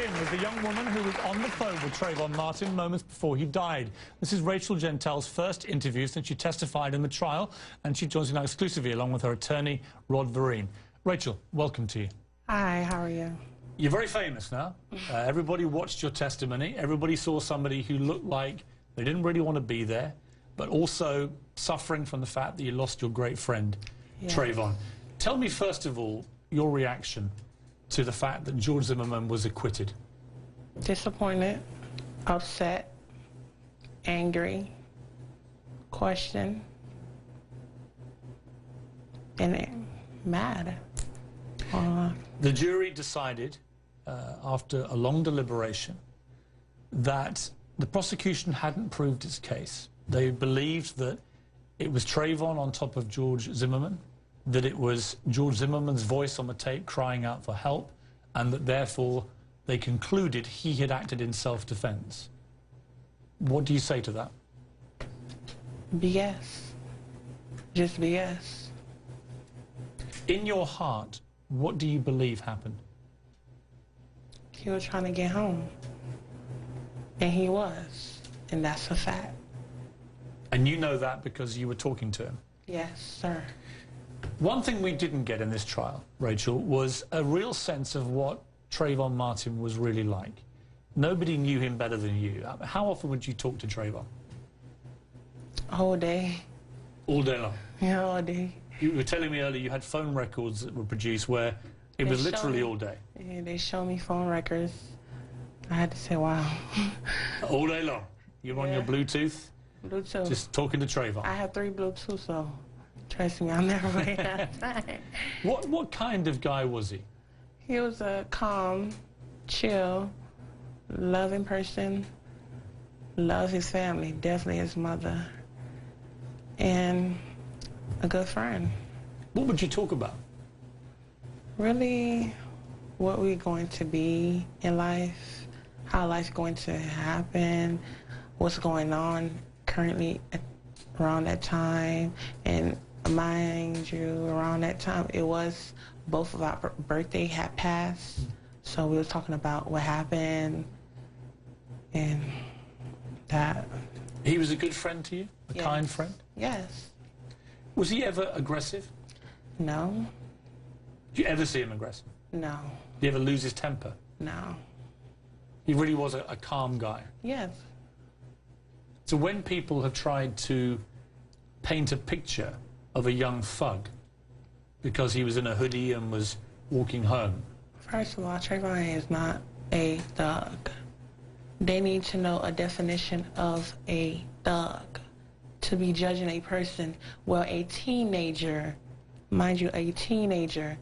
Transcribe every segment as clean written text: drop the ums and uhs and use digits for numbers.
begin with the young woman who was on the phone with Trayvon Martin moments before he died. This is Rachel Jeantel's first interview since she testified in the trial, and she joins me now exclusively along with her attorney, Rod Vereen. Rachel, welcome to you. Hi, how are you? You're very famous now. Everybody watched your testimony. Everybody saw somebody who looked like they didn't really want to be there, but also suffering from the fact that you lost your great friend, Trayvon. Tell me, first of all, your reaction to the fact that George Zimmerman was acquitted. Disappointed, upset, angry, questioned, and mad. The jury decided, after a long deliberation, that the prosecution hadn't proved its case. They believed that it was Trayvon on top of George Zimmerman, that it was George Zimmerman's voice on the tape crying out for help, and that therefore they concluded he had acted in self-defense. What do you say to that? BS. Just BS. In your heart, what do you believe happened? He was trying to get home. And he was. And that's a fact. And you know that because you were talking to him? Yes, sir. One thing we didn't get in this trial, Rachel, was a real sense of what Trayvon Martin was really like. Nobody knew him better than you. How often would you talk to Trayvon? All day. All day long? Yeah, all day. You were telling me earlier you had phone records that were produced where it was literally all day. Yeah, they showed me phone records. I had to say, wow. All day long? You're on your Bluetooth? Bluetooth. Just talking to Trayvon? I have 3 Bluetooth, so trust me, I'll never run out of time. What kind of guy was he? He was a calm, chill, loving person. Loves his family, definitely his mother. And a good friend. What would you talk about? Really, what we're going to be in life, how life's going to happen, what's going on currently around that time. And mind you, around that time, it was both of our birthday had passed. So we were talking about what happened and that. He was a good friend to you? A kind friend? Yes. Was he ever aggressive? No. Did you ever see him aggressive? No. Did he ever lose his temper? No. He really was a calm guy? Yes. So when people have tried to paint a picture of a young thug because he was in a hoodie and was walking home. First of all, Trayvon is not a thug. They need to know a definition of a thug to be judging a person. Well, a teenager, mind you, a teenager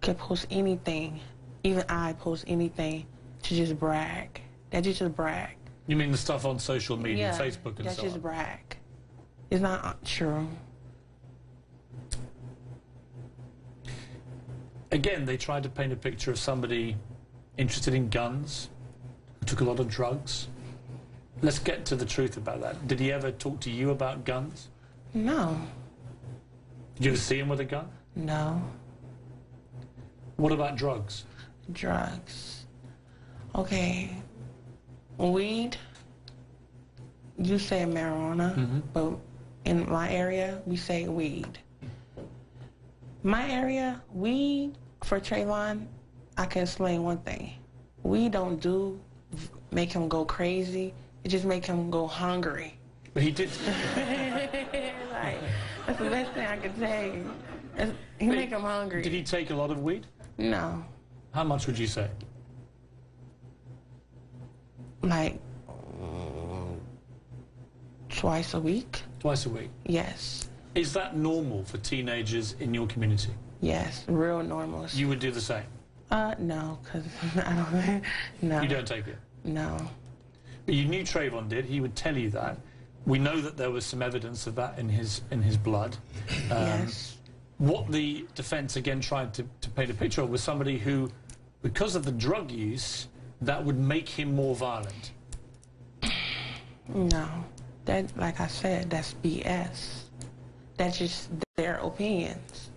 could post anything. Even I post anything to just brag. That's just brag. You mean the stuff on social media, yeah, Facebook and so on? That's just brag. It's not true. Again, they tried to paint a picture of somebody interested in guns, who took a lot of drugs. Let's get to the truth about that. Did he ever talk to you about guns? No. Did you ever see him with a gun? No. What about drugs? Drugs. Okay. Weed, you say marijuana, but in my area, we say weed. My area, weed, for Trayvon, I can explain one thing. We don't make him go crazy. It just make him go hungry. But he did. Like, that's the best thing I can say. He make him hungry. Did he take a lot of weed? No. How much would you say? Like, twice a week. Twice a week? Yes. Is that normal for teenagers in your community? Yes, real normal. You would do the same? No, because I don't, no. You don't take it? No. But you knew Trayvon did. He would tell you that. We know that there was some evidence of that in his blood. Yes. What the defense, again, tried to paint a picture of was somebody who, because of the drug use, that would make him more violent. No. That, like I said, that's BS. That's just their opinions.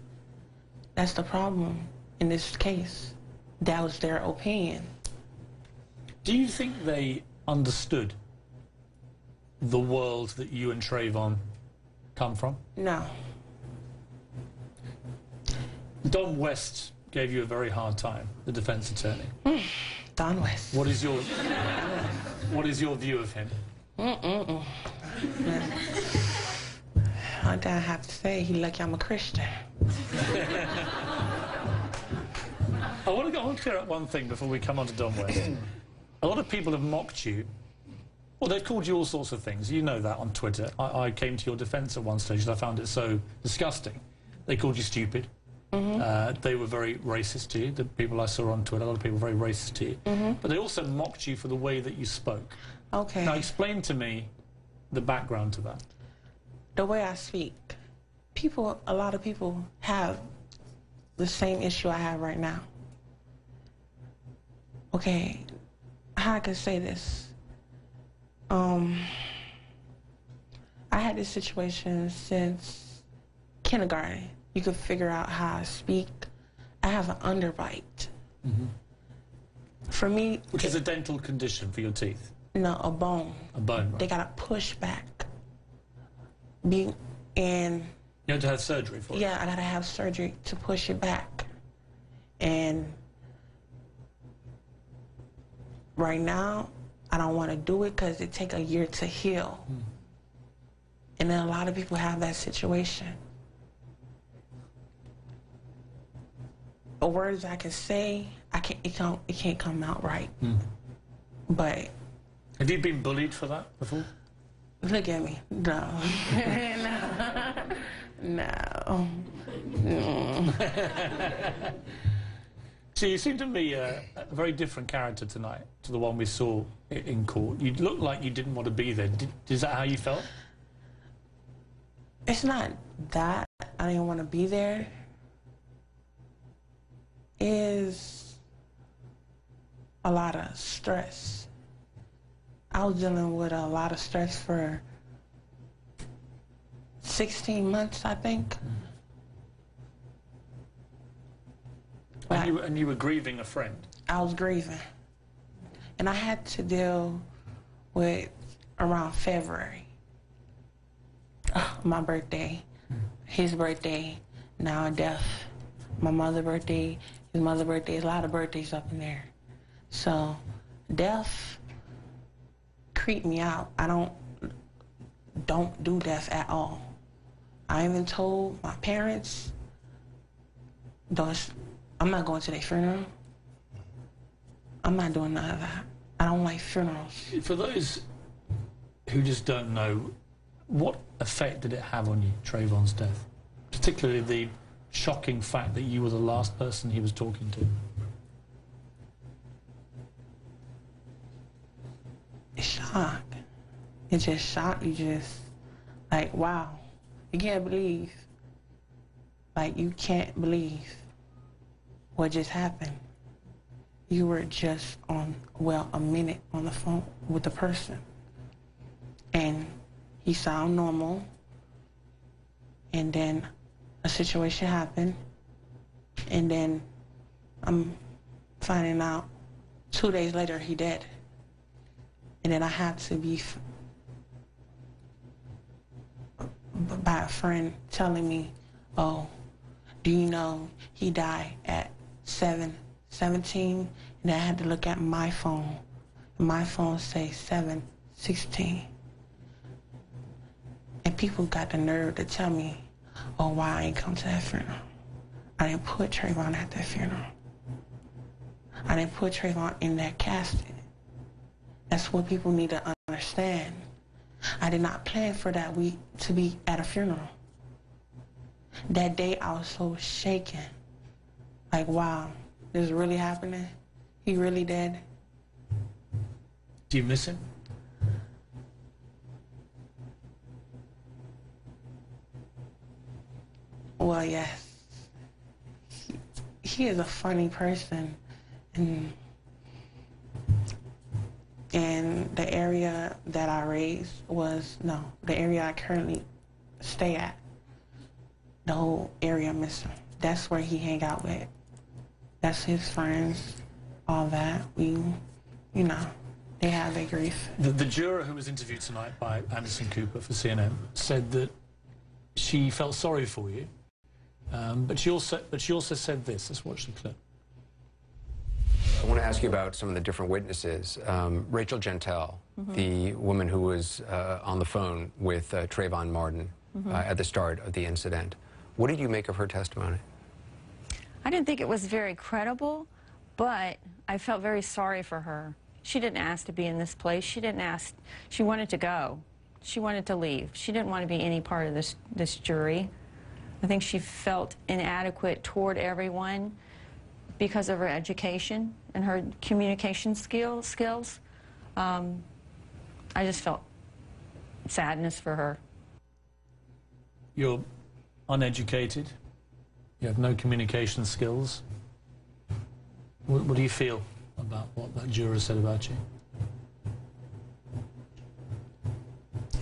That's the problem in this case. That was their opinion. Do you think they understood the world that you and Trayvon come from? No. Don West gave you a very hard time, the defense attorney. Don West. What is your view of him? I don't have to say, he lucky I'm a Christian. I want to clear up one thing before we come on to Don West. A lot of people have mocked you. Well, they've called you all sorts of things. You know that on Twitter. I came to your defence at one stage and I found it so disgusting. They called you stupid. They were very racist to you. The people I saw on Twitter, a lot of people were very racist to you. But they also mocked you for the way that you spoke. Okay. Now, explain to me the background to that. The way I speak, a lot of people have the same issue I have right now. Okay, how I can say this? I had this situation since kindergarten. You could figure out how I speak. I have an underbite. For me... Which is a dental condition for your teeth? No, a bone. A bone, right. They got to push back. You had to have surgery for it? Yeah, I got to have surgery to push it back. And right now, I don't want to do it because it takes a year to heal. And then a lot of people have that situation. The words I can say, it can't come out right. But have you been bullied for that before? Look at me. No. No. So you seem to be a very different character tonight to the one we saw in court. You looked like you didn't want to be there. Is that how you felt? It's not that I didn't want to be there. Is a lot of stress. I was dealing with a lot of stress for 16 months, I think. And you were grieving a friend? I was grieving. And I had to deal with around February. My birthday, his birthday, now a death. My mother's birthday, his mother's birthday, a lot of birthdays up in there. So death creeped me out. I don't do death at all. I even told my parents, I'm not going to their funeral. I'm not doing none of that. I don't like funerals. For those who just don't know, what effect did it have on you, Trayvon's death? Particularly the shocking fact that you were the last person he was talking to. Shock. It just shocked you, just like, wow. You can't believe, like, you can't believe what just happened. You were just a minute on the phone with the person. And he sounded normal. And then a situation happened. And then I'm finding out 2 days later he dead. And then I had to be by a friend telling me, oh, do you know he died at 7:17? And I had to look at my phone. And my phone say 7:16. And people got the nerve to tell me, oh, why I ain't come to that funeral. I didn't put Trayvon at that funeral. I didn't put Trayvon in that casket. That's what people need to understand. I did not plan for that week to be at a funeral. That day I was so shaken. Like, wow, this is really happening? He really dead? Do you miss him? Well, yes. He is a funny person. And the area that I raised the area I currently stay at, the whole area miss him. That's where he hang out with. That's his friends, all that. We you know, they have their grief. The juror who was interviewed tonight by Anderson Cooper for CNN said that she felt sorry for you, but she also said this. Let's watch the clip. I want to ask you about some of the different witnesses. Rachel Jeantel, the woman who was on the phone with Trayvon Martin at the start of the incident. What did you make of her testimony? I didn't think it was very credible, but I felt very sorry for her. She didn't ask to be in this place. She didn't ask. She wanted to go. She wanted to leave. She didn't want to be any part of this jury. I think she felt inadequate toward everyone because of her education and her communication skills. I just felt sadness for her. You're uneducated. You have no communication skills. What do you feel about what that juror said about you?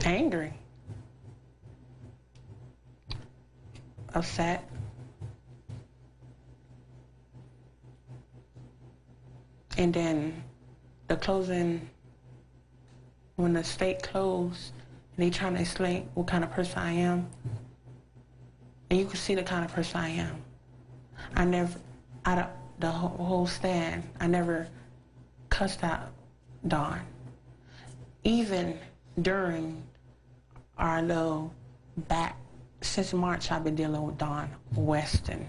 Angry. Upset. And then the closing, when the state closed, and they trying to explain what kind of person I am, and you can see the kind of person I am. I never, out of the whole stand, I never cussed out Don. Even during our little back, since March, I've been dealing with Don Weston.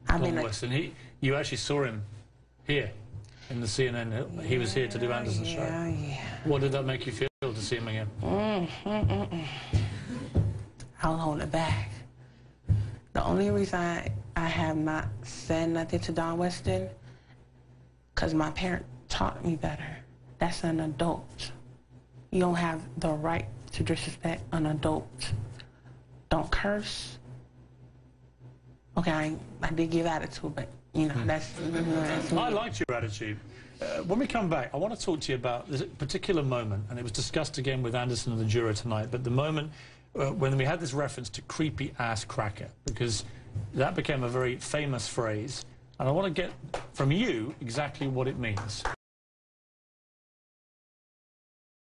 Don Weston, you actually saw him here in the CNN. He was here to do Anderson's show. Yeah. What did that make you feel to see him again? I'll hold it back. The only reason I have not said nothing to Don Weston, because my parent taught me better. That's an adult. You don't have the right to disrespect an adult. Don't curse. Okay, I did give attitude, but, you know, that's me. I liked your attitude. When we come back, I want to talk to you about this particular moment, and it was discussed again with Anderson and the juror tonight, but the moment when we had this reference to creepy ass cracker, because that became a very famous phrase, and I want to get from you exactly what it means.